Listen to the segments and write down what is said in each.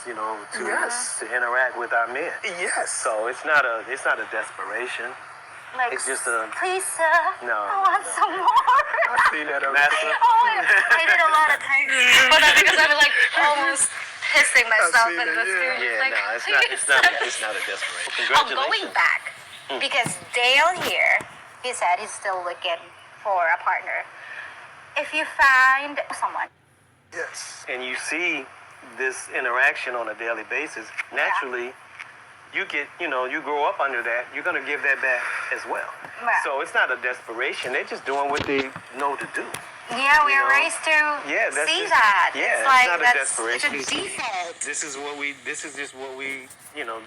to interact with our men. Yes. So it's not a desperation. Like, It's just a please, sir. No, I want no. some more. I see that. Master. I did a lot of times, but not because I was like almost pissing myself see in that, the yeah. studio. Yeah, Like, no, it's not a desperation. Oh, Congratulations. going back, because Dale here, he said he's still looking for a partner. If you find someone, Yes. And you see this interaction on a daily basis, naturally, you grow up under that, you're going to give that back as well. Right. So it's not a desperation. They're just doing what they know to do. yeah, we You are know? raised to That's see just, that. Yeah, it's like not a that's desperation. it's a default. This is just what we,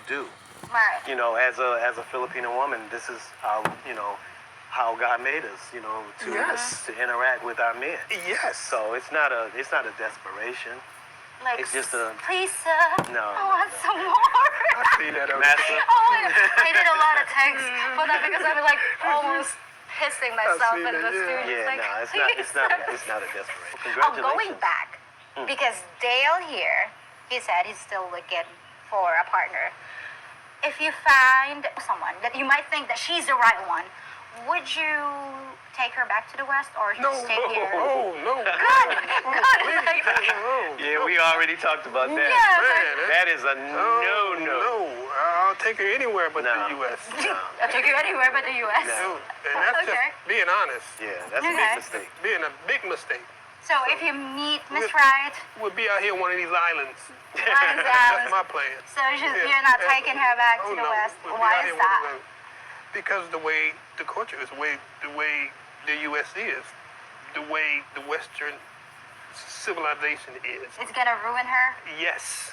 do. Right. As a Filipino woman, this is how God made us, to interact with our men. Yes. So it's not a desperation. Like, It's just a please, sir. No, I want no. some more. I see that. Master. I did a lot of texts, but not because I was like almost pissing myself see in that, the yeah. studio. Yeah, Like, no, it's not a desperation. Oh, Congratulations. going back, because Dale here, he said he's still looking for a partner. If you find someone that you might think that she's the right one, would you take her back to the West or No, stay here? no. Good. Like, Yeah, we already talked about that. yeah, Man, That is a no. No, I'll take her anywhere but No. the U.S. I'll take you anywhere but the U.S. No. And that's Okay. just being honest. Yeah, that's a Okay. big mistake. Being a big mistake. So if you meet Miss Wright, We'll be out here on one of these islands. Lions That's Island, my plan. so you're not taking her back to the no. West. We'll be Why out is here that? with her. Because the way the culture is, the way the U.S. is, the way the Western civilization is. It's gonna ruin her. Yes.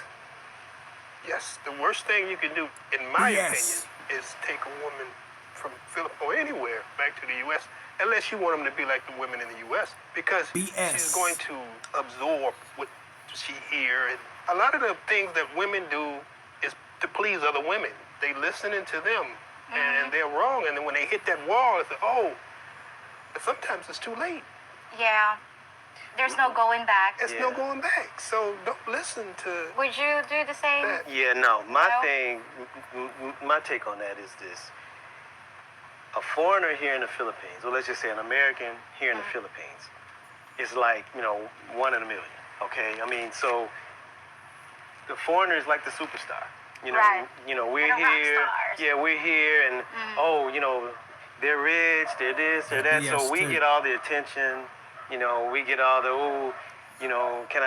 Yes. The worst thing you can do, in my Yes. opinion, is take a woman from Philippines or anywhere back to the U.S. unless you want them to be like the women in the U.S. because BS. she's going to absorb what she hear. And a lot of the things that women do is to please other women. They listening to them, and they're wrong. And then when they hit that wall, it's like, oh, but sometimes it's too late. Yeah. There's no going back. There's no going back. So don't listen to Would you do the same? that. Yeah, no. My No? thing, my take on that is this: a foreigner here in the Philippines, or let's just say an American here in the Philippines, is like one in a million. Okay, I mean, so the foreigner is like the superstar. Right. We're They're rock here. stars. Yeah, we're here, and they're rich, they're this, they're that. So we BS too. get all the attention. We get all the can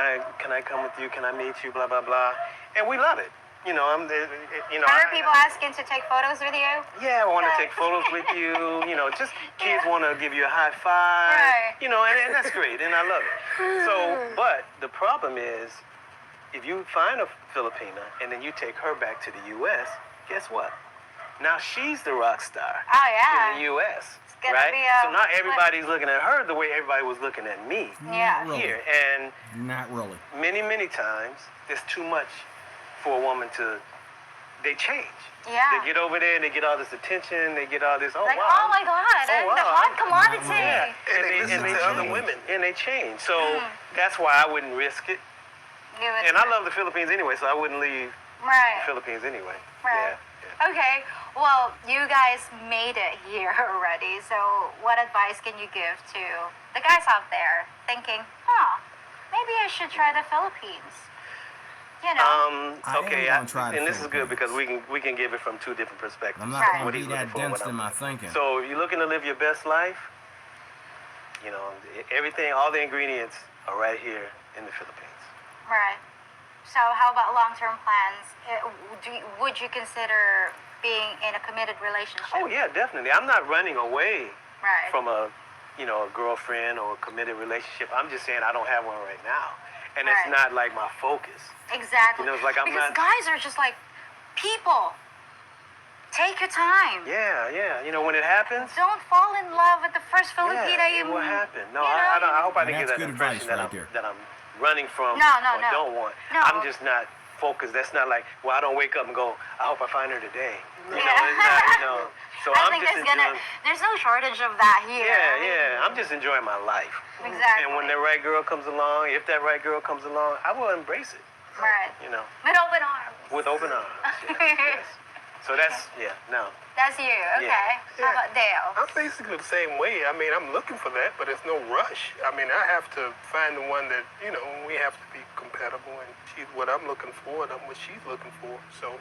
I come with you? Can I meet you? Blah blah blah, and we love it. Other people asking to take photos with you? Yeah, I want to take photos with you. Just kids want to give you a high five. Right. And that's great, and I love it. So, but the problem is, if you find a Filipina and then you take her back to the U.S., guess what? Now she's the rock star Oh yeah. in the U.S. gonna Right? be a So now split. everybody's looking at her the way everybody was looking at me Yeah. Really? here, and Not really. many times there's too much for a woman to. They change. Yeah. They get over there and they get all this attention. They get all this. Oh Like, wow. oh my God, Oh, the wow. hot commodity. Yeah. And they listen to other change. women. And they change. So that's why I wouldn't risk it. You would- And I love the Philippines anyway, so I wouldn't leave Right. the Philippines anyway. Right. Yeah. Okay. Well, you guys made it here already. So, what advice can you give to the guys out there thinking, maybe I should try the Philippines? Okay. I am gonna try the and this is good Philippines. because we can give it from two different perspectives. I'm not Right. going What to he's be that looking for, what dense I'm in my looking thinking. So if you're looking to live your best life, everything, all the ingredients are right here in the Philippines. Right. So, how about long-term plans? Would you consider being in a committed relationship? Oh yeah, definitely. I'm not running away Right. from a girlfriend or a committed relationship. I'm just saying I don't have one right now, and Right. it's not like my focus. Exactly. It's like I'm because not. guys are just like people. Take your time. Yeah. When it happens. Don't fall in love with the first Filipina Yeah, you. it will happen. No, you I know, don't. I hope I didn't That's give that good impression advice right there. that I'm running from No, or no. don't want. No. I'm just not focused. That's not like, well, I don't wake up and go, I hope I find her today. Yeah. It's not. So I I'm think just enjoying. there's no shortage of that here. Yeah. I'm just enjoying my life. Exactly. And when the right girl comes along, if that right girl comes along, I will embrace it. Right. You know, With open arms. with open arms. Yes. Yes. So that's no. That's you. Okay. Yeah. How about Dale? I'm basically the same way. I mean, I'm looking for that, but it's no rush. I mean, I have to find the one that, we have to be compatible, and she's what I'm looking for, and I'm what she's looking for. So,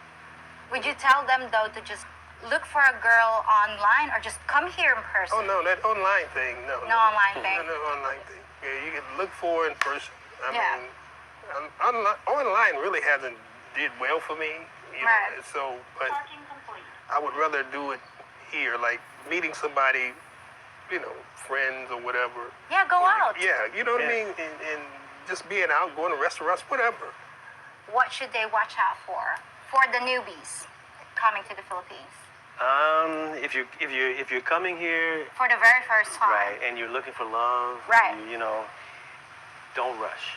Would you tell them though to just look for a girl online or just come here in person? oh no, that online thing, no. No online thing. No online thing. Yeah, you can look for in person. I Yeah. mean, online really hasn't did well for me. Right. So, but I would rather do it here, like meeting somebody, friends or whatever. Yeah, go out. Yeah, you know what I Yeah. mean? And just being out, going to restaurants, whatever. What should they watch out for the newbies coming to the Philippines If you're coming here, for the very first time? right, and you're looking for love, Right. don't rush.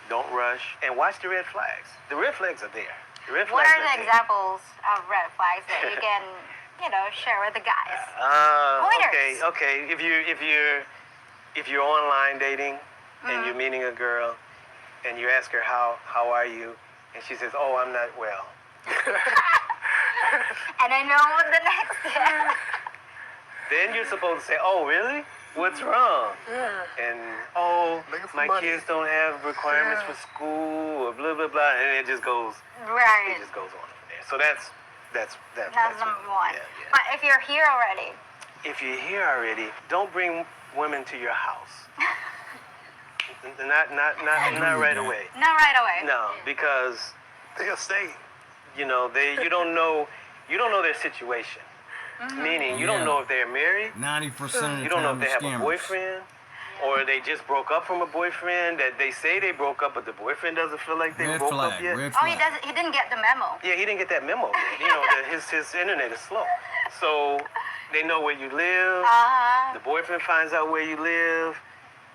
Don't rush, and watch the red flags. The red flags are there. The red What flags are the there. examples of red flags that you can, share with the guys? Okay, Pointers. okay. If you're online dating and you're meeting a girl, and you ask her how are you, and she says, "Oh, I'm not well." And I know what the next. Then you're supposed to say, "Oh, really? What's wrong?" And Looking for my money. kids don't have requirements Yeah. for school, or blah blah blah, and it just goes Right. on from there. So that's That's number one. Yeah, yeah. But if you're here already, If you're here already, don't bring women to your house. not right away. not right away. No, because They'll stay. you don't know their situation. Meaning you don't Yeah. know if they're married. 90% of the You don't know time if they have they're a scammers. boyfriend, or they just broke up from a boyfriend that they say they broke up, but the boyfriend doesn't feel like they Red broke flag, up yet. red Oh, he flag. doesn't. He didn't get the memo. Yeah, he didn't get that memo yet. His internet is slow. So they know where you live. The boyfriend finds out where you live.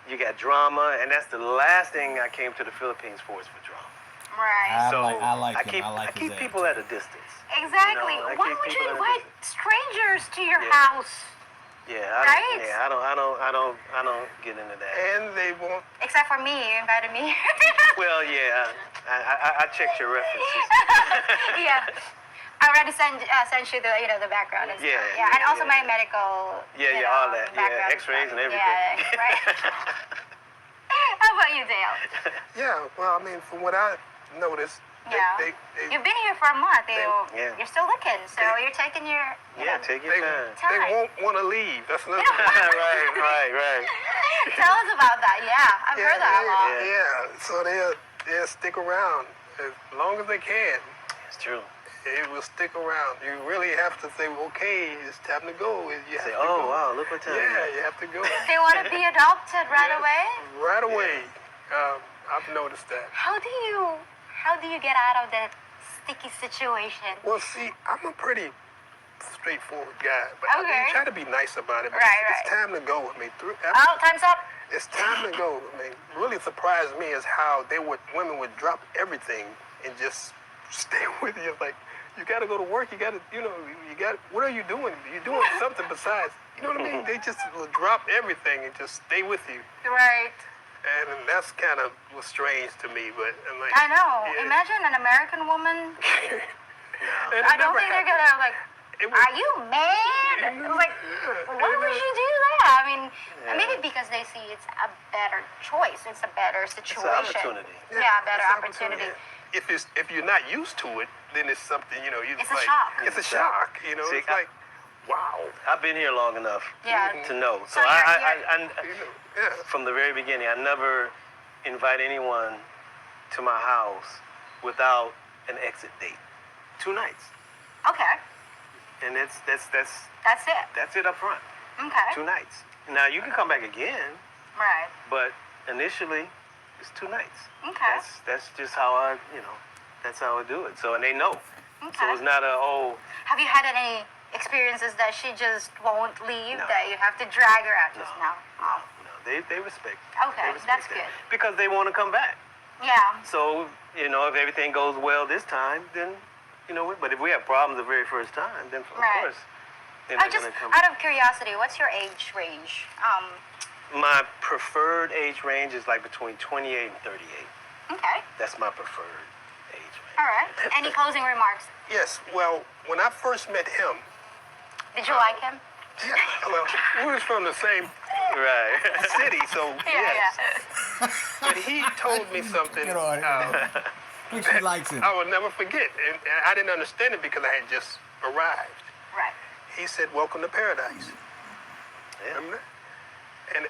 You got drama, and that's the last thing I came to the Philippines for, is for drama. Right. So I like him. keep I like his people at a distance. Exactly. I Why keep would you people at a invite distance. strangers to your Yeah. house? Yeah, Right? I don't get into that. And they won't. Except for me, you invited me. Well, yeah, I checked your references. Yeah. I already sent you the background and stuff. Yeah, Yeah, and yeah, also yeah. my medical. Yeah, all that. Yeah, background X-rays stuff. and everything. Yeah, right. How about you, Dale? Yeah, well, I mean, from what I noticed, Yeah. they You've been here for a month. Yeah. You're still looking, so you're taking your. Yeah, take your they, time. they Time. won't want to leave. That's another right. Tell us about that. Yeah, I've heard that a lot. Yeah, so they'll stick around as long as they can. It's true. They will stick around. You really have to say, okay, it's time to go. You have Say, to oh go. wow, look what time. Yeah, it is." you have to go. They want to be adopted right Yes, away. Right away. I've noticed that. How do you get out of that sticky situation? Well, see, I'm a pretty straightforward guy, but I Okay. try to be nice about it. But Right, it's time to go. I mean, Oh, time's up. it's time to go. I mean, really surprised me is how women would drop everything and just stay with you. Like, you got to go to work. You got to, what are you doing? You're doing something besides, you know what I mean? They just will drop everything and just stay with you. Right. And that's kind of was strange to me, but I'm like, I know. yeah. Imagine an American woman. And it I don't never think they're happened. gonna like. It was- Are you mad? Like, why would you do that? I mean, maybe because they see it's a better choice. It's a better situation. opportunity. Yeah, better it's an opportunity. If you're not used to it, then it's something, you It's a like, shock. It's a shock, See, it's like, wow. I've been here long enough Yeah. to know. So So You know, yeah. from the very beginning, I never invite anyone to my house without an exit date. 2 nights, Okay, and that's that's it. it up front. Okay. 2 nights. Now you can come back again, Right. but initially it's 2 nights. Okay. That's just how that's how I do it. So, and they know. Okay. So it's not Have you had any experiences that she just won't leave? No. That you have to drag her out just now? Oh. no, they respect. Okay, they respect that's that. good. Because they want to come back. Yeah. So, if everything goes well this time, then, but if we have problems the very first time, then of Right. course, they're not Just going to come out back. of curiosity, what's your age range? My preferred age range is like between 28 and 38. Okay. That's my preferred age range. All right. Any closing remarks? Yes. Well, when I first met him, Did you like him? yeah, well, we was from the same Right. city, so Yeah, yes. But he told me something Get on here. I think she likes him. I will never forget, and I didn't understand it because I had just arrived. Right. He said, "Welcome to paradise." Yeah. Remember that? And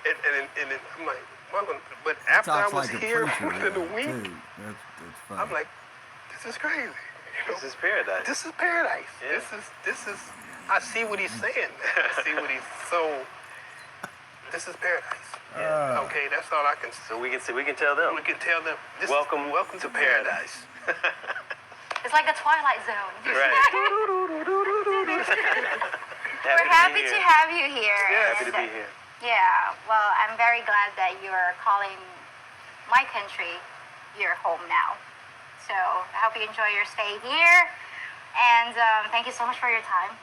I'm like, welcome. But after I Talks was like a here preacher, within a yeah, week, too. That's funny. I'm like, this is crazy. You know? This is paradise. This is paradise. Yeah. This is. I see what he's saying. I see what he's so. This is paradise. Okay, that's all I can say. So we can tell them. We can tell them. This Welcome welcome to paradise. It's like the Twilight Zone. Right. We're happy to have you here. Yeah, happy to And, be here. Yeah, well, I'm very glad that you're calling my country your home now. So I hope you enjoy your stay here. And thank you so much for your time.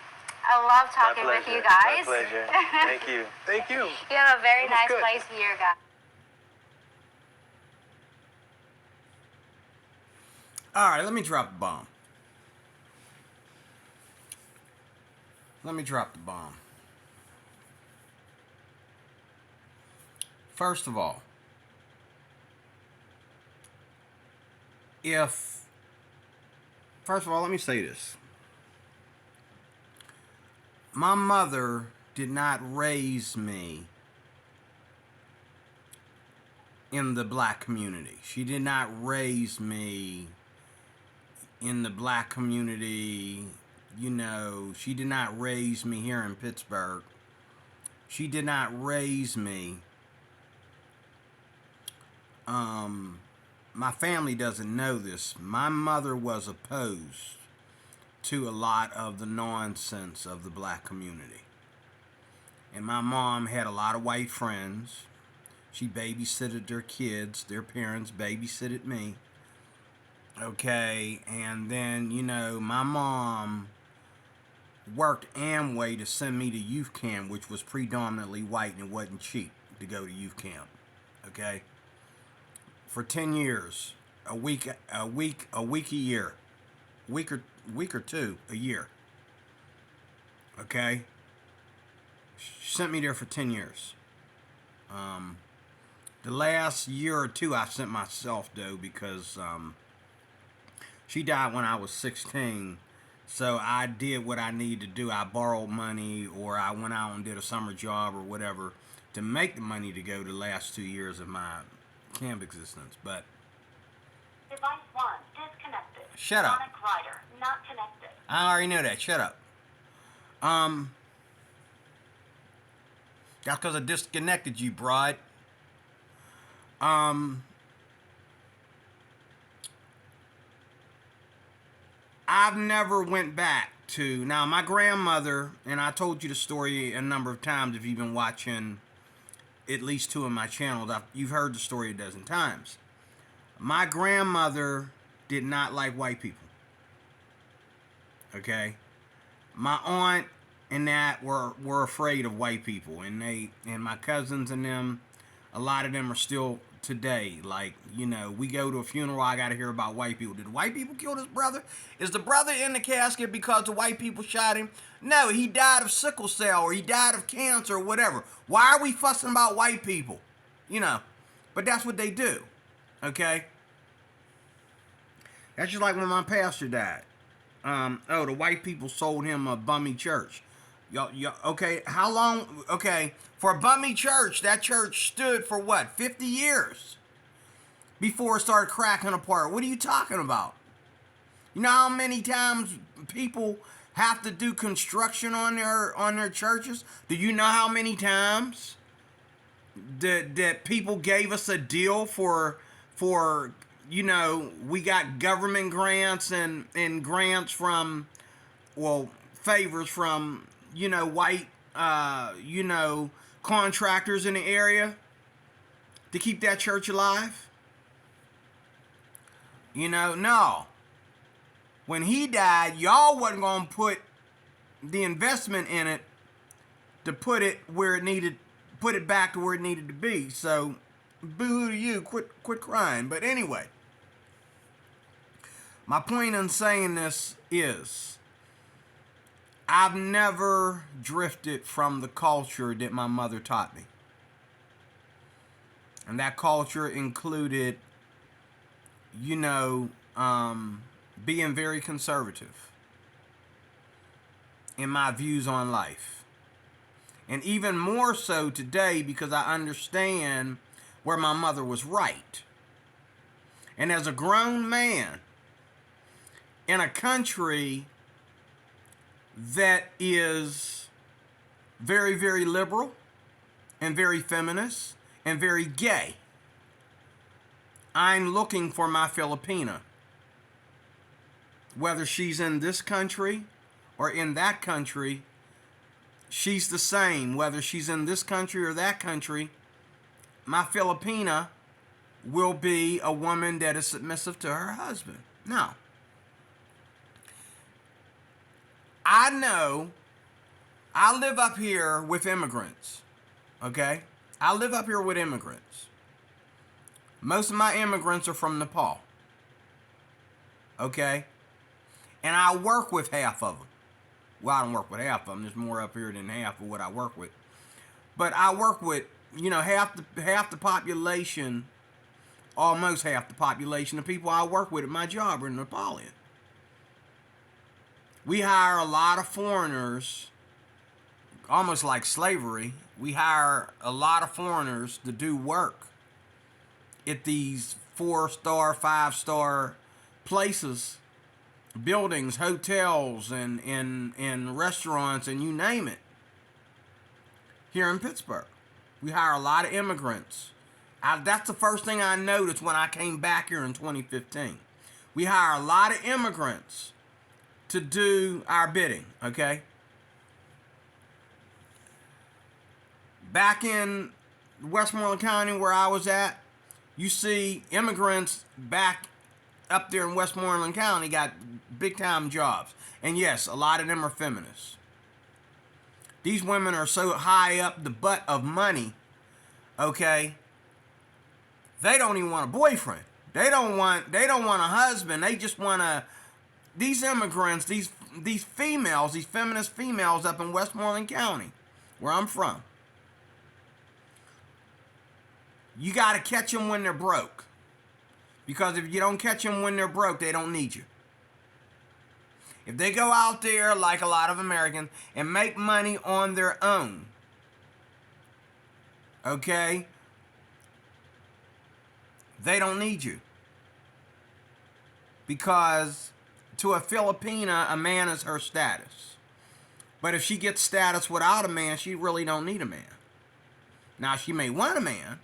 I love talking with you guys. My pleasure. Thank you. Thank you. You have a very That was nice good. place here, guys. All right, let me drop the bomb. Let me drop the bomb. First of all, let me say this. My mother did not raise me in the black community. She did not raise me in the black community. You know, she did not raise me here in Pittsburgh. She did not raise me. My family doesn't know this. My mother was opposed to a lot of the nonsense of the black community. And my mom had a lot of white friends. She babysitted their kids. Their parents babysitted me. Okay, and then, you know, my mom worked Amway to send me to youth camp, which was predominantly white and it wasn't cheap to go to youth camp. Okay? For 10 years, a week a year. Week or two a year. Okay? She sent me there for 10 years. The last year or two I sent myself though because she died when I was 16. So I did what I needed to do. I borrowed money or I went out and did a summer job or whatever to make the money to go the last 2 years of my camp existence. But Device 1 disconnected. Shut up. Sonic Rider not connected. I already know that. Shut up. That's because I disconnected you, broad. I've never went back to... Now, my grandmother, and I told you the story a number of times if you've been watching at least two of my channels. You've heard the story a dozen times. My grandmother did not like white people. Okay? My aunt and that were afraid of white people. And my cousins and them, a lot of them are still today. Like, you know, we go to a funeral, I got to hear about white people. Did the white people kill his brother? Is the brother in the casket because the white people shot him? No, he died of sickle cell or he died of cancer or whatever. Why are we fussing about white people? You know, but that's what they do. Okay? That's just like when my pastor died. The white people sold him a bummy church. Y'all, okay, how long? Okay, for a bummy church, that church stood for what, 50 years before it started cracking apart. What are you talking about? You know how many times people have to do construction on their churches? Do you know how many times that people gave us a deal for you know, we got government grants and grants from, well, favors from, you know, white, you know, contractors in the area to keep that church alive? You know, no. When he died, y'all wasn't going to put the investment in it to put it back to where it needed to be. So, boo to you, quit crying. But anyway, My point in saying this is I've never drifted from the culture that my mother taught me. And that culture included, being very conservative in my views on life. And even more so today because I understand where my mother was right. And as a grown man in a country that is very, very liberal and very feminist and very gay, I'm looking for my Filipina. Whether she's in this country or in that country, she's the same. Whether she's in this country or that country, my Filipina will be a woman that is submissive to her husband. Now, I know I live up here with immigrants, okay? I live up here with immigrants. Most of my immigrants are from Nepal, okay? And I work with half of them. Well, I don't work with half of them. There's more up here than half of what I work with. But I work with, half the population, almost half the population of people I work with at my job are Nepalian. We hire a lot of foreigners, almost like slavery. We hire a lot of foreigners to do work at these 4-star, 5-star places, buildings, hotels, and restaurants, and you name it. Here in Pittsburgh, we hire a lot of immigrants. That's the first thing I noticed when I came back here in 2015. We hire a lot of immigrants to do our bidding, okay? Back in Westmoreland County where I was at, you see immigrants back up there in Westmoreland County got big time jobs. And yes, a lot of them are feminists. These women are so high up the butt of money, okay? They don't even want a boyfriend. They don't want a husband. They just want these immigrants, these females, these feminist females up in Westmoreland County, where I'm from. You got to catch them when they're broke. Because if you don't catch them when they're broke, they don't need you. If they go out there, like a lot of Americans, and make money on their own, okay, they don't need you. Because to a Filipina, a man is her status. But if she gets status without a man, she really don't need a man. Now, she may want a man.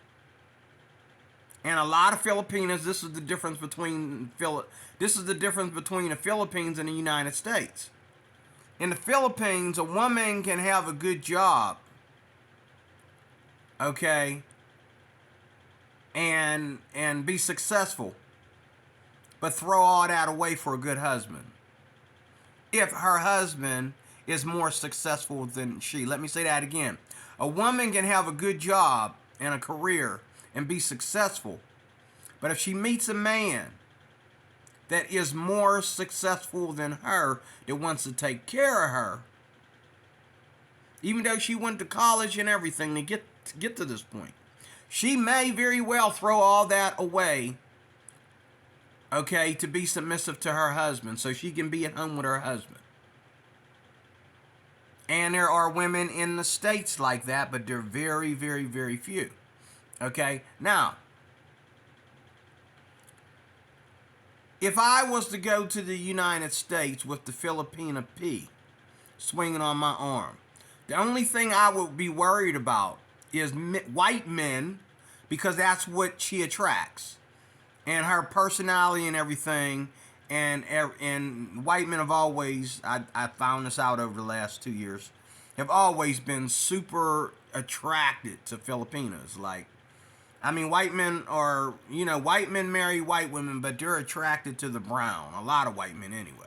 And a lot of Filipinas, this is the difference between the Philippines and the United States. In the Philippines, a woman can have a good job, okay, and be successful, but throw all that away for a good husband. If her husband is more successful than she. Let me say that again. A woman can have a good job and a career and be successful. But if she meets a man that is more successful than her, that wants to take care of her, even though she went to college and everything to get to this point, she may very well throw all that away, okay, to be submissive to her husband so she can be at home with her husband. And there are women in the States like that, but they're very, very, very few. Okay? Now, if I was to go to the United States with the Filipina Pea swinging on my arm, the only thing I would be worried about is white men, because that's what she attracts. And her personality and everything. And white men have always, I found this out over the last 2 years, have always been super attracted to Filipinas. Like, I mean, white men marry white women, but they're attracted to the brown. A lot of white men anyway.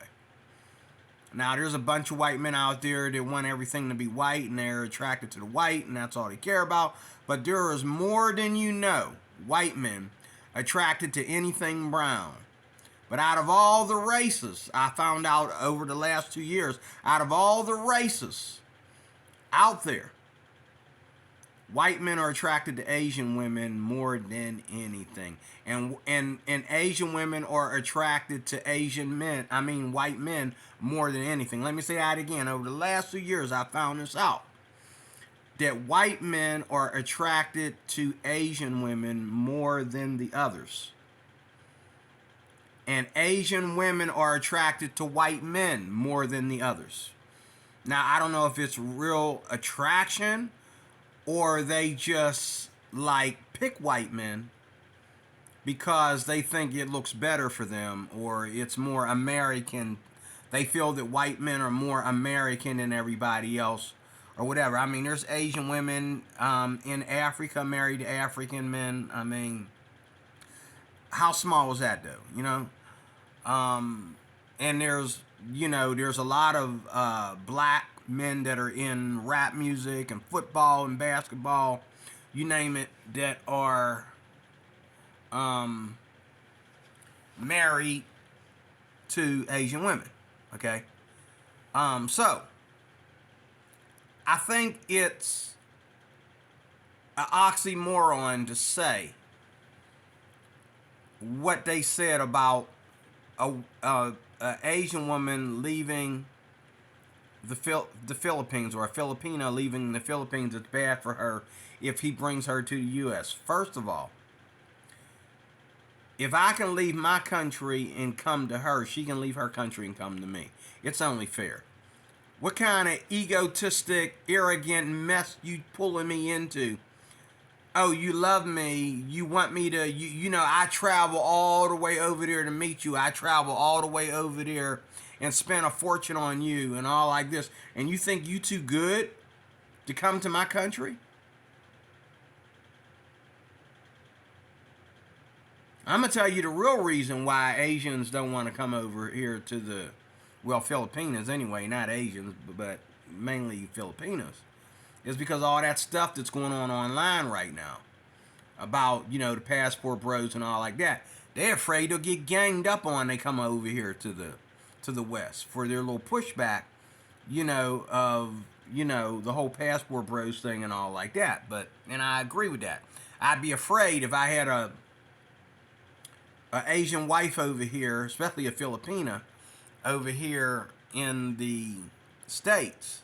Now, there's a bunch of white men out there that want everything to be white, and they're attracted to the white, and that's all they care about. But there is more than white men attracted to anything brown. But out of all the races, I found out over the last 2 years, out of all the races out there, white men are attracted to Asian women more than anything. And Asian women are attracted to white men more than anything. Let me say that again. Over the last 2 years, I found this out. That white men are attracted to Asian women more than the others. And Asian women are attracted to white men more than the others. Now, I don't know if it's real attraction or they just like pick white men because they think it looks better for them, or it's more American. They feel that white men are more American than everybody else, or whatever. I mean, there's Asian women in Africa married to African men. I mean, how small is that, though? You know? And there's a lot of black men that are in rap music and football and basketball, you name it, that are married to Asian women. Okay? So I think it's an oxymoron to say what they said about a Asian woman leaving the Philippines, or a Filipina leaving the Philippines. It's bad for her if he brings her to the U.S. First of all, if I can leave my country and come to her, she can leave her country and come to me. It's only fair. What kind of egotistic, arrogant mess you pulling me into? Oh, you love me. You want me to, I travel all the way over there to meet you. I travel all the way over there and spend a fortune on you and all like this. And you think you too good to come to my country? I'm going to tell you the real reason why Asians don't want to come over here to Filipinas anyway, not Asians, but mainly Filipinos, is because all that stuff that's going on online right now about, the passport bros and all like that. They're afraid they'll get ganged up on. They come over here to the West for their little pushback, of, the whole passport bros thing and all like that. And I agree with that. I'd be afraid if I had a Asian wife over here, especially a Filipina, over here in the States,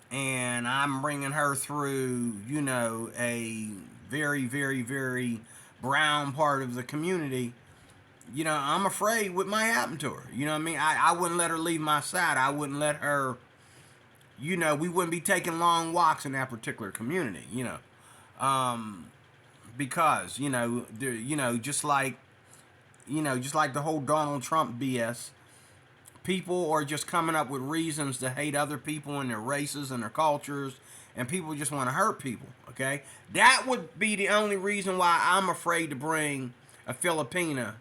and I'm bringing her through, a very, very, very brown part of the community, I'm afraid what might happen to her. You know what I mean? I wouldn't let her leave my side. I wouldn't let her, we wouldn't be taking long walks in that particular community, because, just like the whole Donald Trump BS, people are just coming up with reasons to hate other people and their races and their cultures, and people just want to hurt people, okay? That would be the only reason why I'm afraid to bring a Filipina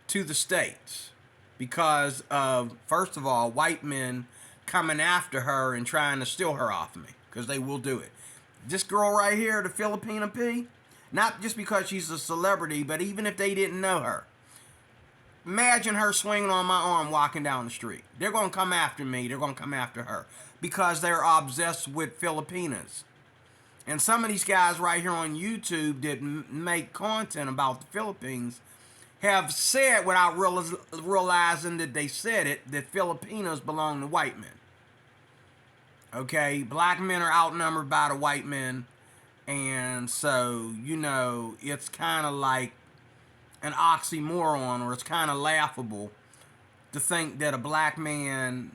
to the States, because of, first of all, white men coming after her and trying to steal her off of me, because they will do it. This girl right here, the Filipina Pea, not just because she's a celebrity, but even if they didn't know her, imagine her swinging on my arm walking down the street. They're going to come after me. They're going to come after her because they're obsessed with Filipinas. And some of these guys right here on YouTube that make content about the Philippines have said, without realizing that they said it, that Filipinos belong to white men. Okay? Black men are outnumbered by the white men. And so, it's kind of like an oxymoron, or it's kind of laughable to think that a black man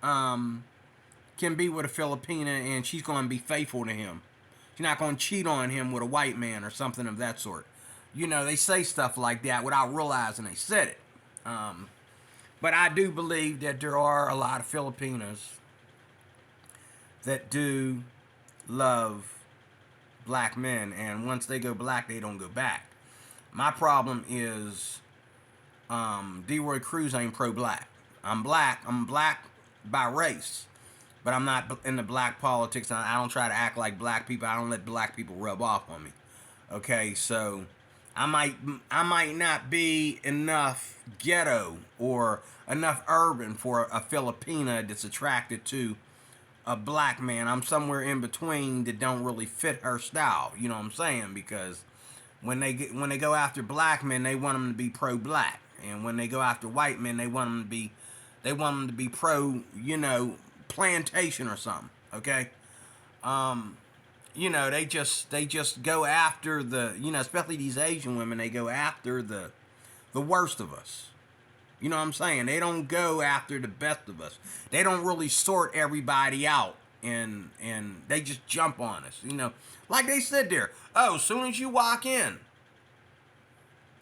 can be with a Filipina and she's going to be faithful to him. She's not going to cheat on him with a white man or something of that sort. They say stuff like that without realizing they said it. But I do believe that there are a lot of Filipinos that do love black men, and once they go black, they don't go back. My problem is D-Roy Cruz ain't pro-black. I'm black by race, but I'm not in the black politics. I don't try to act like black people. I don't let black people rub off on me. Okay, so I might not be enough ghetto or enough urban for a Filipina that's attracted to a black man. I'm somewhere in between that don't really fit her style. You know what I'm saying? Because when they go after black men, they want them to be pro-black, and when they go after white men, they want them to be pro, plantation or something. Okay. They just go after the, especially these Asian women, they go after the worst of us. You know what I'm saying? They don't go after the best of us. They don't really sort everybody out, and they just jump on us. Like they said there. Oh, as soon as you walk in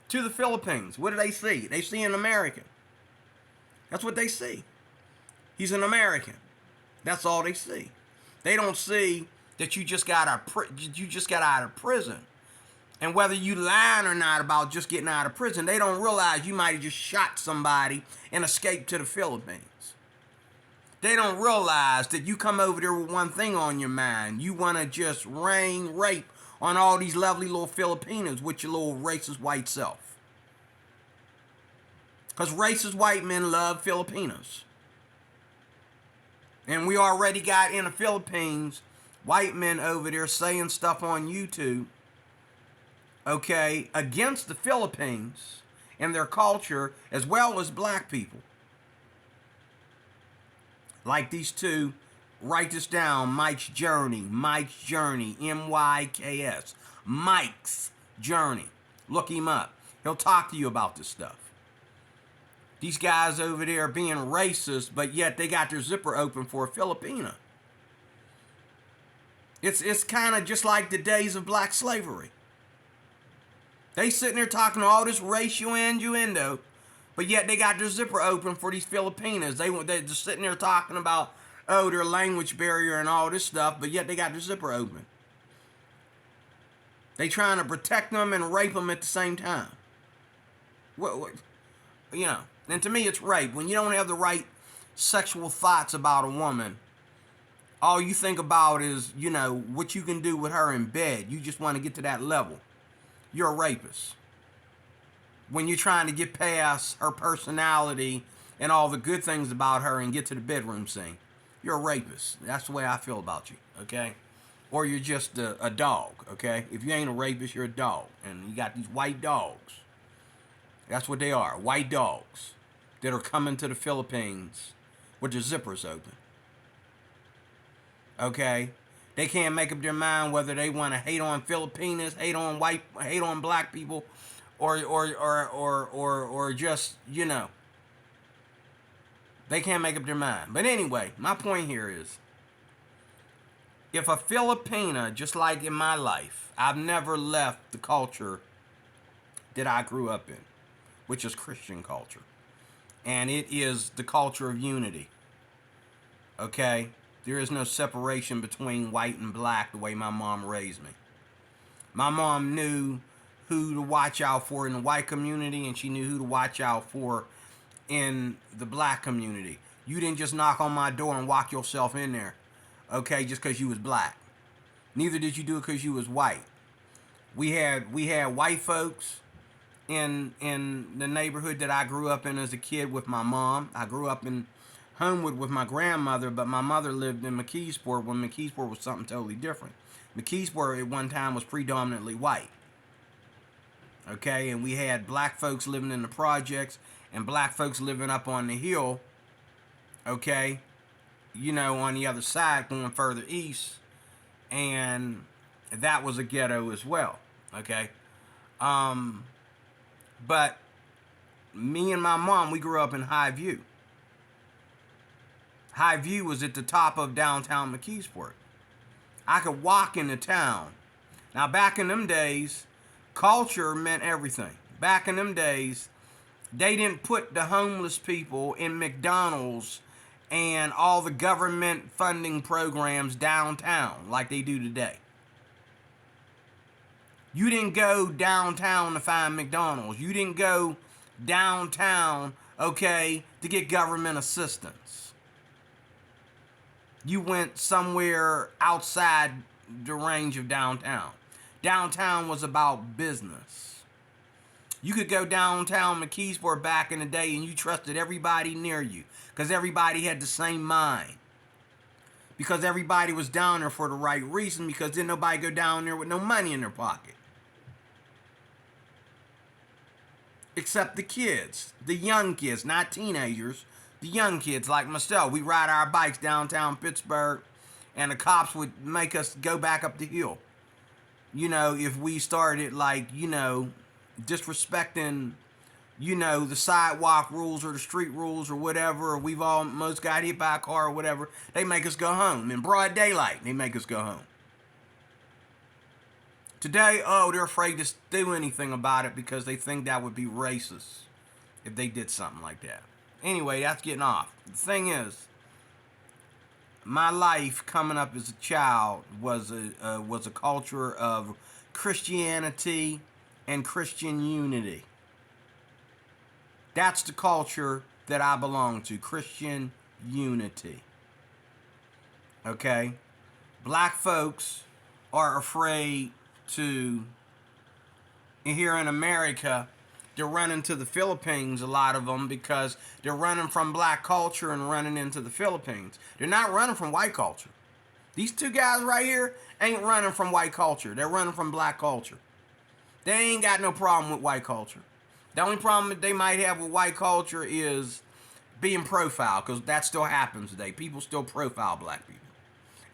to the Philippines, what do they see? They see an American. That's what they see. He's an American. That's all they see. They don't see that you just got out of prison. And whether you lying or not about just getting out of prison, they don't realize you might have just shot somebody and escaped to the Philippines. They don't realize that you come over there with one thing on your mind. You want to just rape on all these lovely little Filipinos with your little racist white self. Because racist white men love Filipinos. And we already got in the Philippines white men over there saying stuff on YouTube, okay, against the Philippines and their culture, as well as black people. Like these two, write this down, Mike's Journey, M-Y-K-S, Mike's Journey. Look him up. He'll talk to you about this stuff. These guys over there being racist, but yet they got their zipper open for a Filipina. It's kind of just like the days of black slavery. They sitting there talking all this racial innuendo, but yet they got their zipper open for these Filipinas. They're just sitting there talking about, their language barrier and all this stuff, but yet they got their zipper open. They trying to protect them and rape them at the same time. What? And to me it's rape. When you don't have the right sexual thoughts about a woman, all you think about is, what you can do with her in bed. You just want to get to that level. You're a rapist. When you're trying to get past her personality and all the good things about her and get to the bedroom scene, you're a rapist. That's the way I feel about you, okay? Or you're just a dog, okay? If you ain't a rapist, you're a dog. And you got these white dogs. That's what they are, white dogs that are coming to the Philippines with their zippers open. Okay, they can't make up their mind whether they want to hate on Filipinos, hate on black people, or just they can't make up their mind. But anyway, my point here is, if a Filipina, just like in my life, I've never left the culture that I grew up in, which is Christian culture, and it is the culture of unity. Okay. There is no separation between white and black the way my mom raised me. My mom knew who to watch out for in the white community, and she knew who to watch out for in the black community. You didn't just knock on my door and walk yourself in there, okay, just because you was black. Neither did you do it because you was white. We had white folks in the neighborhood that I grew up in as a kid with my mom. I grew up in Homewood with my grandmother, but my mother lived in McKeesport when McKeesport was something totally different. McKeesport at one time was predominantly white. Okay, and we had black folks living in the projects and black folks living up on the hill, okay, on the other side going further east, and that was a ghetto as well, okay. But me and my mom, we grew up in Highview. Highview was at the top of downtown McKeesport. I could walk into town. Now, back in them days, culture meant everything. Back in them days, they didn't put the homeless people in McDonald's and all the government funding programs downtown like they do today. You didn't go downtown to find McDonald's. You didn't go downtown, okay, to get government assistance. You went somewhere outside the range of downtown. Downtown was about business. You could go downtown McKeesport back in the day and you trusted everybody near you because everybody had the same mind. Because everybody was down there for the right reason, because didn't nobody go down there with no money in their pocket. Except the kids, the young kids, not teenagers, the young kids like myself. We ride our bikes downtown Pittsburgh and the cops would make us go back up the hill. You know, if we started like, you know, disrespecting, you know, the sidewalk rules or the street rules or whatever, or we've almost got hit by a car or whatever, they make us go home. In broad daylight, they make us go home. Today, oh, they're afraid to do anything about it because they think that would be racist if they did something like that. Anyway, that's getting off. The thing is, my life coming up as a child was a culture of Christianity and Christian unity. That's the culture that I belong to, Christian unity. Okay? Black folks are afraid to, here in America, they're running to the Philippines, a lot of them, because they're running from black culture and running into the Philippines. They're not running from white culture. These two guys right here ain't running from white culture. They're running from black culture. They ain't got no problem with white culture. The only problem that they might have with white culture is being profiled, because that still happens today. People still profile black people.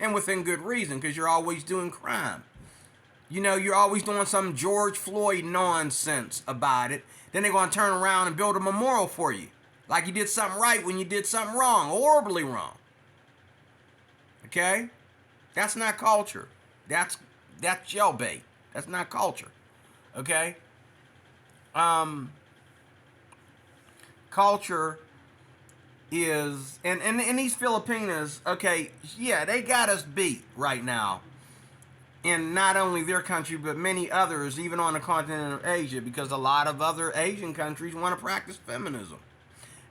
And within good reason, because you're always doing crime. You know, you're always doing some George Floyd nonsense about it. Then they're going to turn around and build a memorial for you. Like you did something right when you did something wrong, horribly wrong. Okay? That's not culture. That's jailbait. That's not culture. Okay? Culture is, and these Filipinas, okay, yeah, they got us beat right now. In not only their country, but many others, even on the continent of Asia, because a lot of other Asian countries want to practice feminism.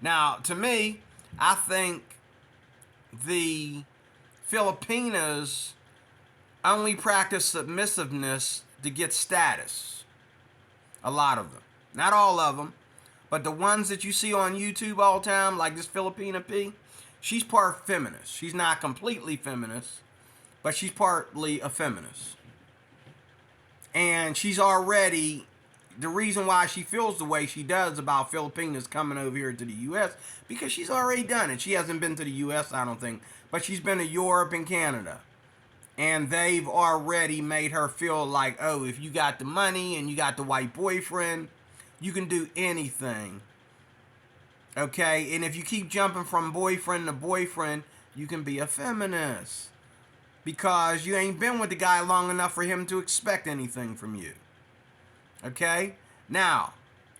Now, to me, I think the Filipinas only practice submissiveness to get status. A lot of them. Not all of them, but the ones that you see on YouTube all the time, like this Filipina Pea, she's part feminist. She's not completely feminist, but she's partly a feminist. And she's already, the reason why she feels the way she does about Filipinas coming over here to the U.S., because she's already done it. She hasn't been to the U.S., I don't think, but she's been to Europe and Canada. And they've already made her feel like, oh, if you got the money and you got the white boyfriend, you can do anything. Okay? And if you keep jumping from boyfriend to boyfriend, you can be a feminist. Because you ain't been with the guy long enough for him to expect anything from you. Okay? Now,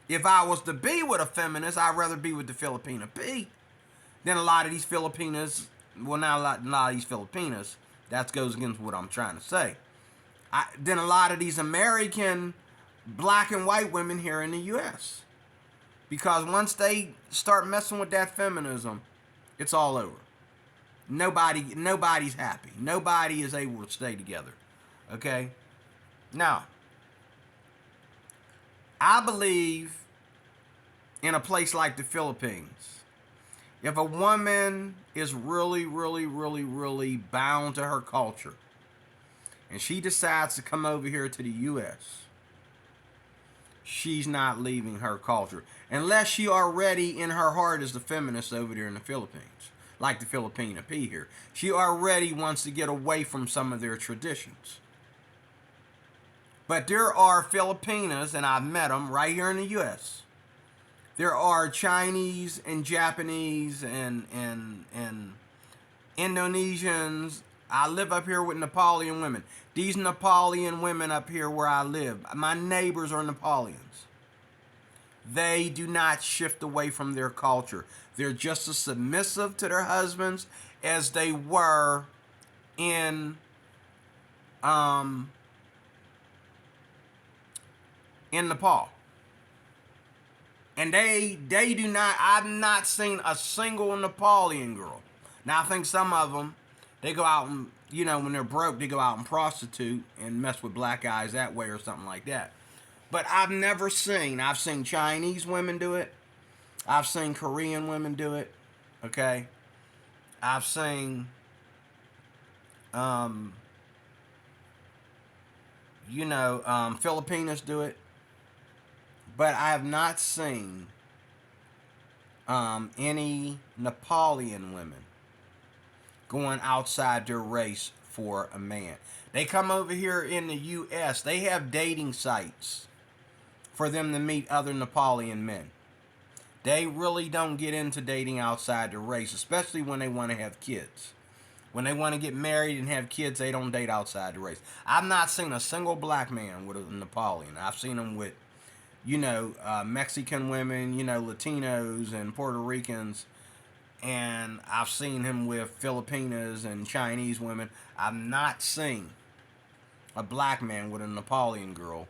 if I was to be with a feminist, I'd rather be with the Filipina Pea than a lot of these Filipinas. Well, not a lot of these Filipinas. That goes against what I'm trying to say. Than a lot of these American black and white women here in the U.S. Because once they start messing with that feminism, it's all over. Nobody's happy. Nobody is able to stay together. Okay? Now, I believe in a place like the Philippines, if a woman is really, really, really, really bound to her culture, and she decides to come over here to the U.S., she's not leaving her culture. Unless she already, in her heart, is the feminist over there in the Philippines. Like the Filipina Pea here. She already wants to get away from some of their traditions. But there are Filipinas, and I've met them right here in the U.S. There are Chinese and Japanese and Indonesians. I live up here with Nepalian women. These Nepalian women up here where I live, my neighbors are Nepalians. They do not shift away from their culture. They're just as submissive to their husbands as they were in Nepal. And they do not, I've not seen a single Nepalian girl. Now I think some of them, they go out and, you know, when they're broke, they go out and prostitute and mess with black guys that way or something like that. But I've seen Chinese women do it. I've seen Korean women do it. Okay. I've seen, Filipinas do it. But I have not seen any Nepalian women going outside their race for a man. They come over here in the U.S. They have dating sites for them to meet other Nepalian men. They really don't get into dating outside their race, especially when they want to have kids. When they want to get married and have kids, they don't date outside the race. I've not seen a single black man with a Nepalian. I've seen them with, Mexican women, Latinos and Puerto Ricans. And I've seen him with Filipinas and Chinese women. I've not seen a black man with a Nepalian girl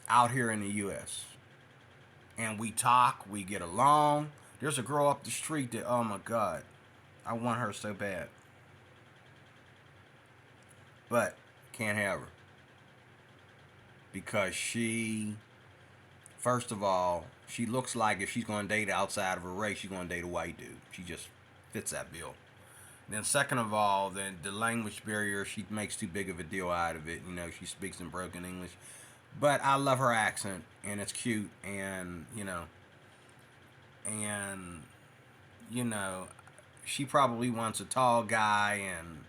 out here in the U.S. And we talk, we get along. There's a girl up the street that, oh my God, I want her so bad. But can't have her. Because first of all, she looks like if she's going to date outside of her race, she's going to date a white dude. She just fits that bill. Then second of all, the language barrier, she makes too big of a deal out of it. She speaks in broken English. But I love her accent, and it's cute, and, she probably wants a tall guy, and,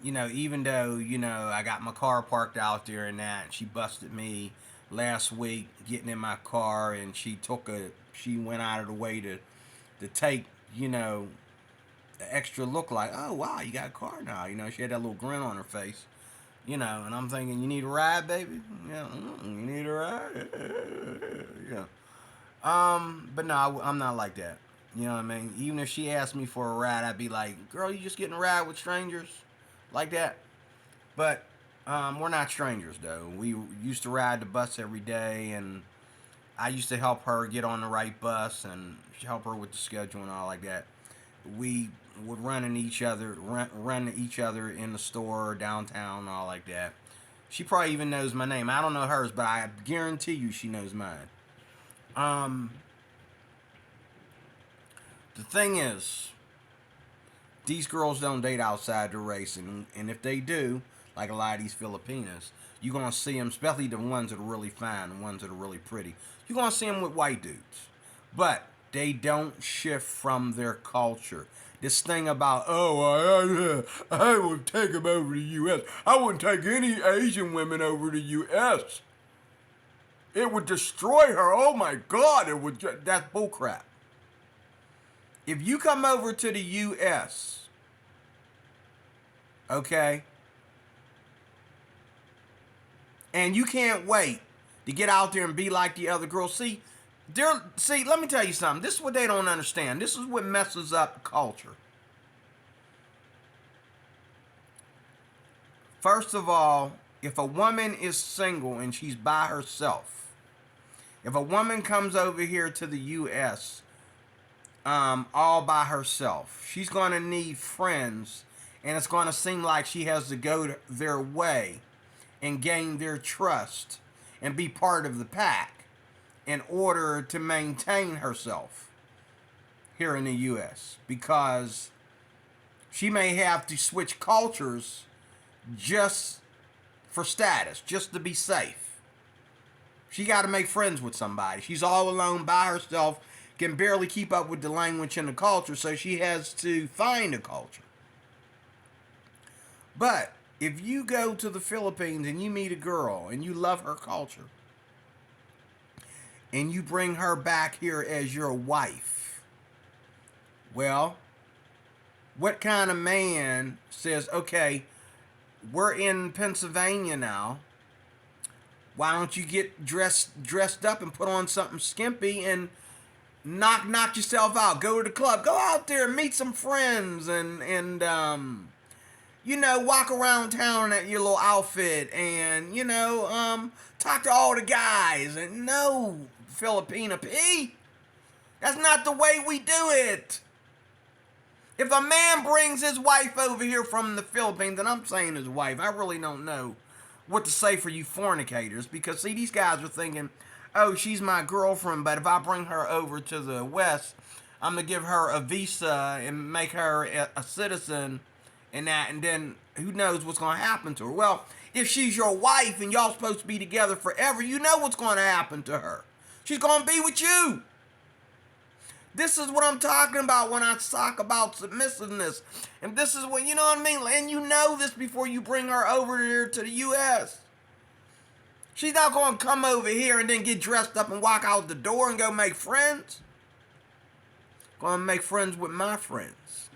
even though, I got my car parked out there and that, and she busted me last week getting in my car, and she went out of the way to take, the extra look like, oh, wow, you got a car now. She had that little grin on her face. And I'm thinking, you need a ride, baby? Yeah, you need a ride? Yeah. But no, I'm not like that. You know what I mean? Even if she asked me for a ride, I'd be like, girl, you just getting a ride with strangers? Like that? But we're not strangers, though. We used to ride the bus every day, and I used to help her get on the right bus and help her with the schedule and all like that. We would run into each other in the store or downtown and all like that. She probably even knows my name. I don't know hers, but I guarantee you she knows mine. The thing is, these girls don't date outside their race, and if they do, like a lot of these Filipinas, you're going to see them, especially the ones that are really fine, the ones that are really pretty, you're going to see them with white dudes. But they don't shift from their culture. This thing about, I would take them over to the U.S. I wouldn't take any Asian women over to the U.S. It would destroy her. Oh my God, that's bullcrap. If you come over to the U.S., okay, and you can't wait to get out there and be like the other girls, see, let me tell you something. This is what they don't understand. This is what messes up culture. First of all, if a woman is single and she's by herself, if a woman comes over here to the U.S. All by herself, she's going to need friends, and it's going to seem like she has to go their way and gain their trust and be part of the pack in order to maintain herself here in the U.S. because she may have to switch cultures just for status, just to be safe. She got to make friends with somebody. She's all alone by herself, can barely keep up with the language and the culture, so she has to find a culture. But if you go to the Philippines and you meet a girl and you love her culture, and you bring her back here as your wife, well, what kind of man says, okay, we're in Pennsylvania now, why don't you get dressed up and put on something skimpy and knock yourself out, go to the club, go out there and meet some friends and walk around town in your little outfit and, talk to all the guys. And no, Filipina Pea, that's not the way we do it. If a man brings his wife over here from the Philippines, and I'm saying his wife, I really don't know what to say for you fornicators, because see, these guys are thinking, oh, she's my girlfriend, but if I bring her over to the West, I'm gonna give her a visa and make her a citizen and that, and then who knows what's gonna happen to her. Well, if she's your wife and y'all supposed to be together forever, you know what's gonna happen to her. She's gonna be with you. This is what I'm talking about when I talk about submissiveness. And this is what, you know what I mean? And you know this before you bring her over here to the U.S. She's not going to come over here and then get dressed up and walk out the door and go make friends. Going to make friends with my friends.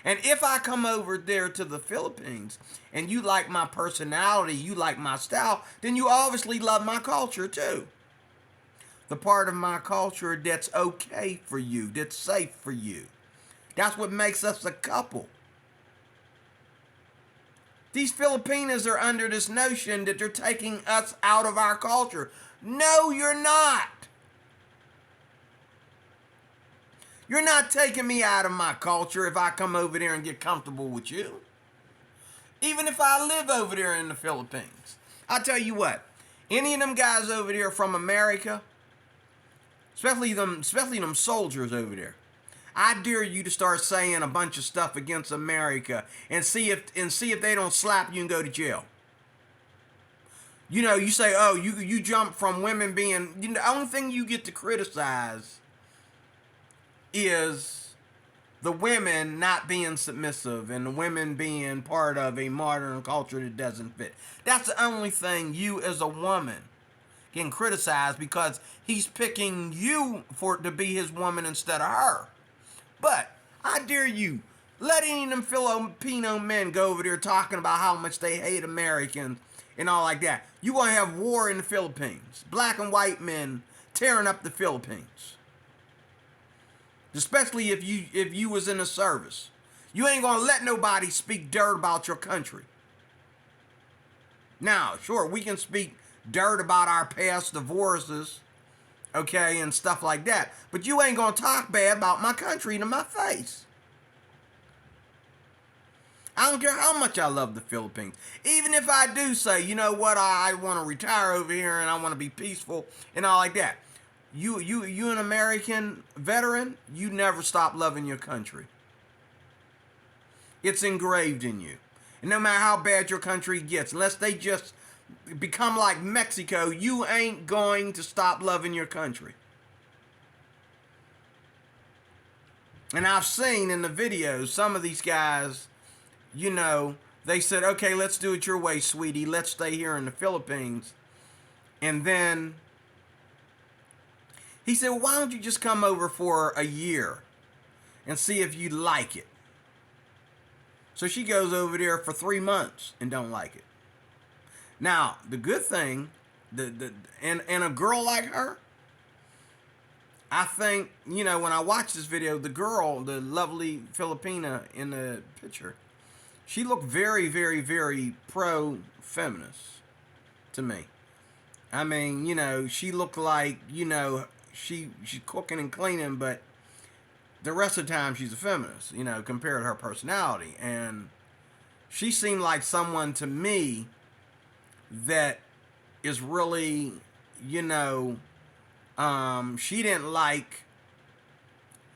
And if I come over there to the Philippines and you like my personality, you like my style, then you obviously love my culture too. The part of my culture that's okay for you, that's safe for you. That's what makes us a couple. These Filipinas are under this notion that they're taking us out of our culture. No, you're not. You're not taking me out of my culture if I come over there and get comfortable with you. Even if I live over there in the Philippines. I'll tell you what, any of them guys over there from America, especially them soldiers over there, I dare you to start saying a bunch of stuff against America and see if they don't slap you and go to jail. You know, you say, oh, you jump from women being, you know, the only thing you get to criticize is the women not being submissive and the women being part of a modern culture that doesn't fit. That's the only thing you as a woman can criticize, because he's picking you to be his woman instead of her. But I dare you, let any of them Filipino men go over there talking about how much they hate Americans and all like that. You're going to have war in the Philippines. Black and white men tearing up the Philippines. Especially if you was in the service. You ain't going to let nobody speak dirt about your country. Now, sure, we can speak dirt about our past divorces, okay, and stuff like that. But you ain't gonna talk bad about my country to my face. I don't care how much I love the Philippines. Even if I do say, you know what, I want to retire over here and I want to be peaceful and all like that. You an American veteran, you never stop loving your country. It's engraved in you. And no matter how bad your country gets, unless they just become like Mexico, you ain't going to stop loving your country. And I've seen in the videos, some of these guys, you know, they said, okay, let's do it your way, sweetie. Let's stay here in the Philippines. And then he said, well, why don't you just come over for a year and see if you like it? So she goes over there for 3 months and don't like it. Now, the good thing, and a girl like her, I think, you know, when I watched this video, the girl, the lovely Filipina in the picture, she looked very, very, very pro-feminist to me. I mean, you know, she looked like, you know, she's cooking and cleaning, but the rest of the time she's a feminist, you know, compared to her personality. And she seemed like someone to me that is really, you know, she didn't like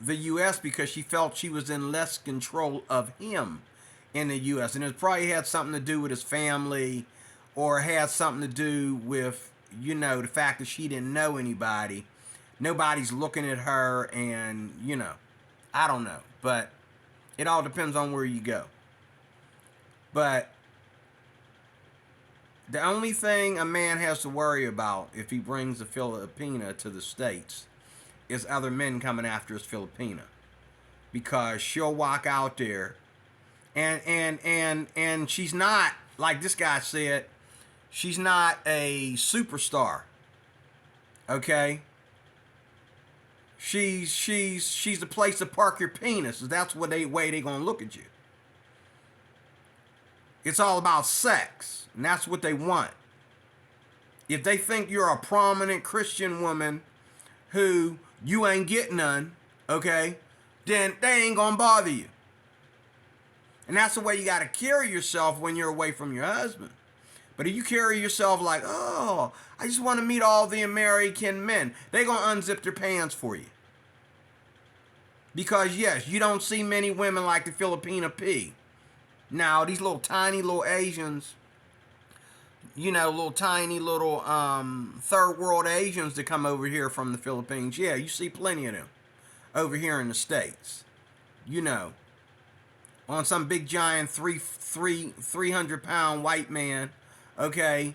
the U.S. because she felt she was in less control of him in the U.S. And it probably had something to do with his family, or had something to do with, you know, the fact that she didn't know anybody. Nobody's looking at her, and, you know, I don't know. But it all depends on where you go. But the only thing a man has to worry about if he brings a Filipina to the States is other men coming after his Filipina. Because she'll walk out there and she's not, like this guy said, she's not a superstar. Okay? She's the place to park your penis. That's what way they gonna look at you. It's all about sex, and that's what they want. If they think you're a prominent Christian woman who you ain't getting none, okay, then they ain't gonna bother you. And that's the way you gotta carry yourself when you're away from your husband. But if you carry yourself like, oh, I just want to meet all the American men, they're going to unzip their pants for you. Because, yes, you don't see many women like the Filipina Pea. Now, these little tiny little Asians, you know, little tiny little third world Asians that come over here from the Philippines, yeah, you see plenty of them over here in the States. You know, on some big giant 300-pound white man, okay,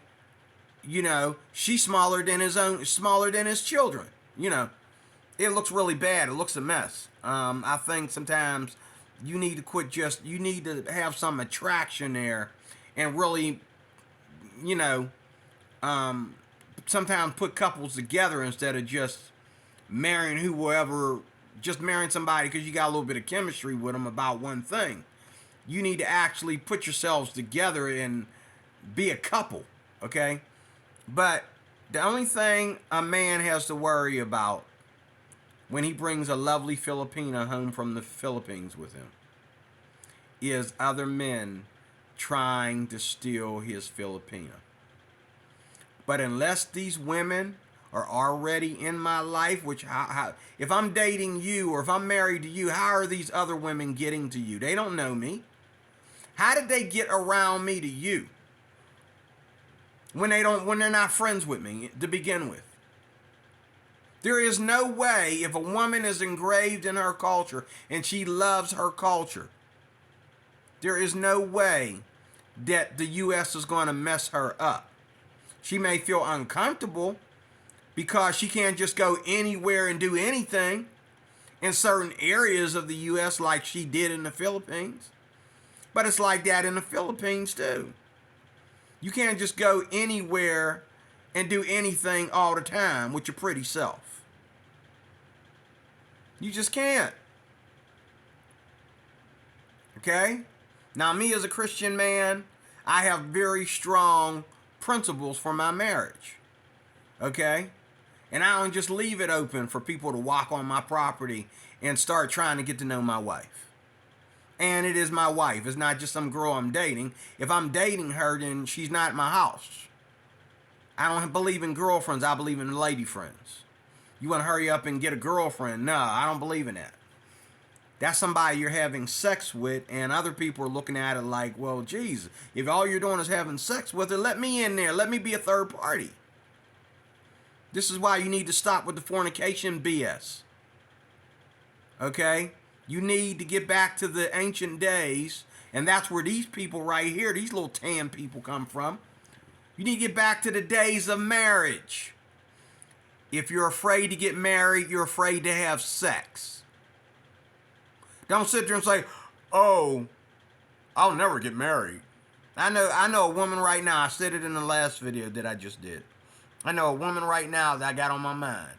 you know, she's smaller than his children. You know, it looks really bad. It looks a mess. I think sometimes you need to you need to have some attraction there and really, you know, sometimes put couples together instead of just marrying whoever, just marrying somebody because you got a little bit of chemistry with them about one thing. You need to actually put yourselves together and be a couple, okay? But the only thing a man has to worry about when he brings a lovely Filipina home from the Philippines with him is other men trying to steal his Filipina. But unless these women are already in my life, which how if I'm dating you or if I'm married to you, how are these other women getting to you? They don't know me. How did they get around me to you when they're not friends with me to begin with? There is no way, if a woman is engraved in her culture and she loves her culture, there is no way that the U.S. is going to mess her up. She may feel uncomfortable because she can't just go anywhere and do anything in certain areas of the U.S. like she did in the Philippines. But it's like that in the Philippines too. You can't just go anywhere and do anything all the time with your pretty self. You just can't. Okay? Now, me as a Christian man, I have very strong principles for my marriage. Okay? And I don't just leave it open for people to walk on my property and start trying to get to know my wife. And it is my wife. It's not just some girl I'm dating. If I'm dating her, then she's not in my house. I don't believe in girlfriends. I believe in lady friends. You want to hurry up and get a girlfriend? No, I don't believe in that. That's somebody you're having sex with, and other people are looking at it like, well, geez, if all you're doing is having sex with her, let me in there. Let me be a third party. This is why you need to stop with the fornication BS. Okay? You need to get back to the ancient days, and that's where these people right here, these little tan people come from. You need to get back to the days of marriage. If you're afraid to get married, you're afraid to have sex. Don't sit there and say, oh, I'll never get married. I know a woman right now, I said it in the last video that I just did. I know a woman right now that I got on my mind.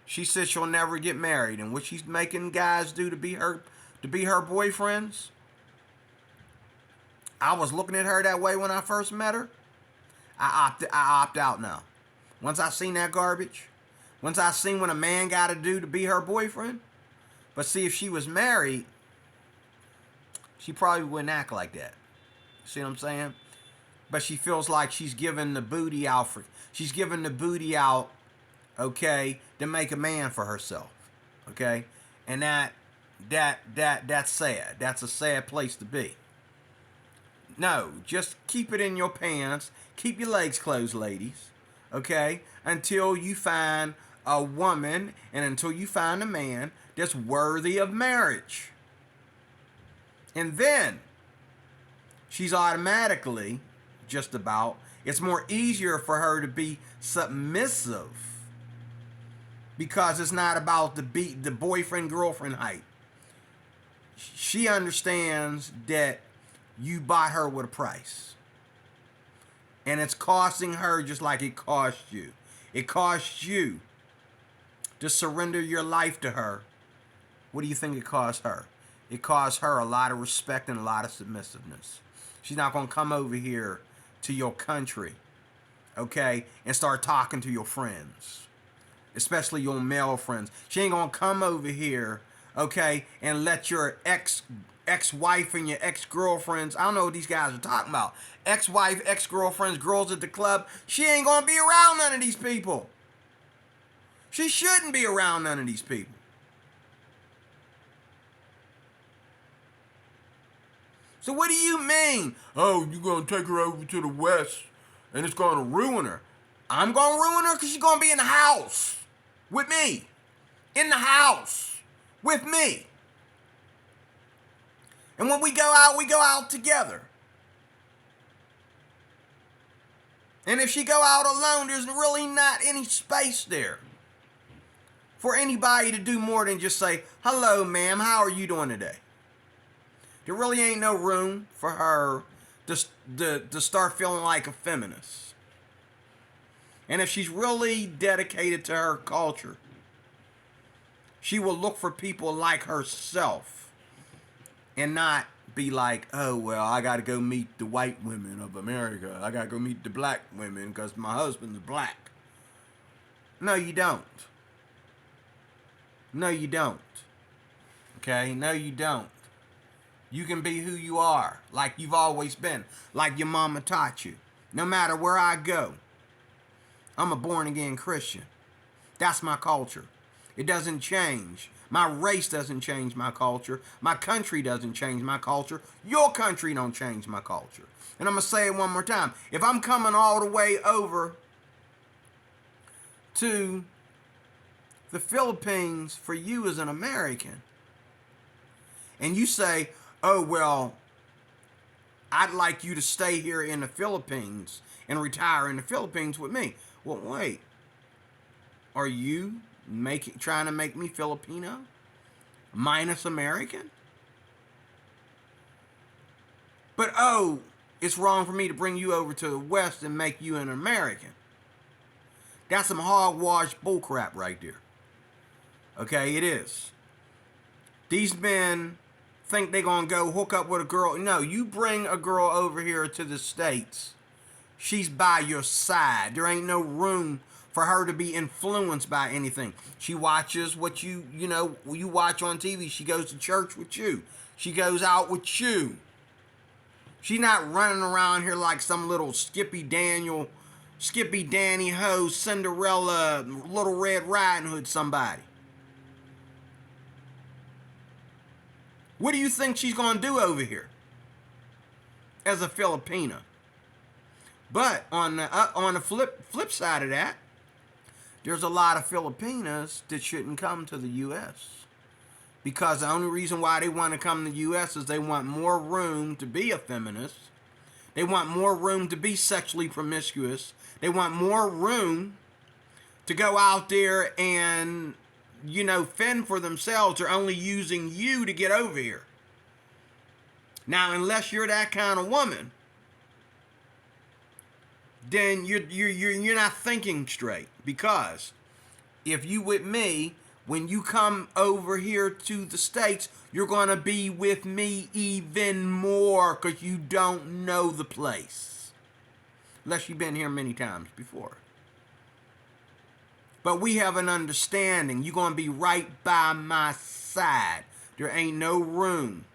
She said she'll never get married, and what she's making guys do to be her boyfriends. I was looking at her that way when I first met her. I opt out now. Once I seen that garbage, once I seen what a man got to do to be her boyfriend. But see, if she was married, she probably wouldn't act like that. See what I'm saying? But she feels like she's giving the booty out she's giving the booty out, okay, to make a man for herself. Okay? And that's sad. That's a sad place to be. No, just keep it in your pants. Keep your legs closed, ladies. Okay? Until you find a woman and until you find a man that's worthy of marriage. And then she's automatically, just about, it's more easier for her to be submissive because it's not about the boyfriend-girlfriend hype. She understands that you bought her with a price. And it's costing her just like it cost you. It costs you to surrender your life to her. What do you think it costs her? It costs her a lot of respect and a lot of submissiveness. She's not going to come over here to your country, okay, and start talking to your friends, especially your male friends. She ain't going to come over here, okay, and let your ex-wife and your ex-girlfriends. I don't know what these guys are talking about. Ex-wife, ex-girlfriends, girls at the club. She ain't gonna be around none of these people. She shouldn't be around none of these people. So what do you mean? Oh, you're gonna take her over to the West and it's gonna ruin her. I'm gonna ruin her because she's gonna be in the house with me. In the house with me. And when we go out together. And if she go out alone, there's really not any space there for anybody to do more than just say, hello, ma'am, how are you doing today? There really ain't no room for her to start feeling like a feminist. And if she's really dedicated to her culture, she will look for people like herself and not be like, oh, well, I got to go meet the white women of America. I got to go meet the black women because my husband's black. No, you don't. No, you don't. Okay? No, you don't. You can be who you are, like you've always been, like your mama taught you. No matter where I go, I'm a born-again Christian. That's my culture. It doesn't change. My race doesn't change my culture. My country doesn't change my culture. Your country don't change my culture. And I'm going to say it one more time. If I'm coming all the way over to the Philippines for you as an American, and you say, oh, well, I'd like you to stay here in the Philippines and retire in the Philippines with me. Well, wait. Are you trying to make me Filipino minus American? But, oh, it's wrong for me to bring you over to the West and make you an American. That's some hogwash bullcrap right there. Okay, it is. These men think they're going to go hook up with a girl. No, you bring a girl over here to the States, she's by your side. There ain't no room for her to be influenced by anything. She watches what you watch on TV. She goes to church with you. She goes out with you. She's not running around here like some little Skippy Danny Ho, Cinderella, Little Red Riding Hood somebody. What do you think she's going to do over here as a Filipina? But on the flip side of that, there's a lot of Filipinas that shouldn't come to the U.S. because the only reason why they want to come to the U.S. is they want more room to be a feminist. They want more room to be sexually promiscuous. They want more room to go out there and fend for themselves. They're only using you to get over here. Now, unless you're that kind of woman, then you're not thinking straight. Because if you with me, when you come over here to the States, you're going to be with me even more because you don't know the place. Unless you've been here many times before. But we have an understanding. You're going to be right by my side. There ain't no room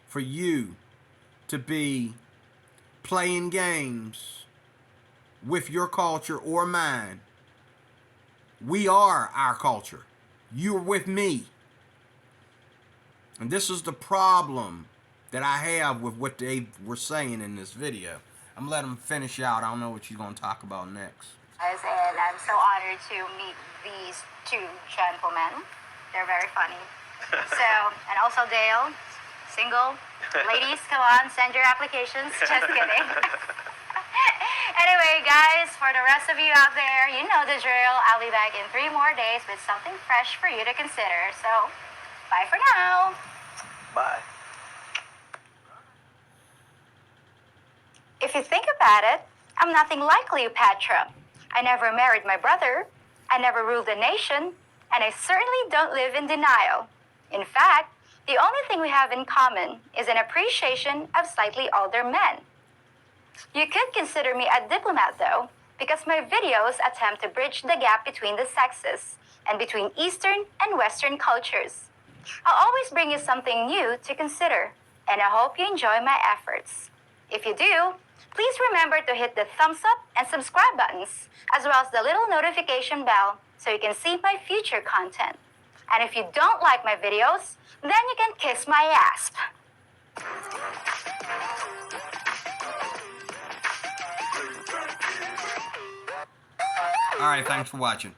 for you to be playing games with your culture or mine. We are our culture. You're with me. And this is the problem that I have with what they were saying in this video. I'm going to let them finish out. I don't know what you're going to talk about next. And I'm so honored to meet these two gentlemen. They're very funny. And also Dale, single. Ladies, come on, send your applications. Just kidding. Anyway, guys, for the rest of you out there, you know the drill. I'll be back in 3 more days with something fresh for you to consider. So, bye for now. Bye. If you think about it, I'm nothing like Cleopatra. I never married my brother, I never ruled a nation, and I certainly don't live in denial. In fact, the only thing we have in common is an appreciation of slightly older men. You could consider me a diplomat though, because my videos attempt to bridge the gap between the sexes and between Eastern and Western cultures. I'll always bring you something new to consider, and I hope you enjoy my efforts. If you do, please remember to hit the thumbs up and subscribe buttons, as well as the little notification bell so you can see my future content. And if you don't like my videos, then you can kiss my ass. All right, thanks for watching.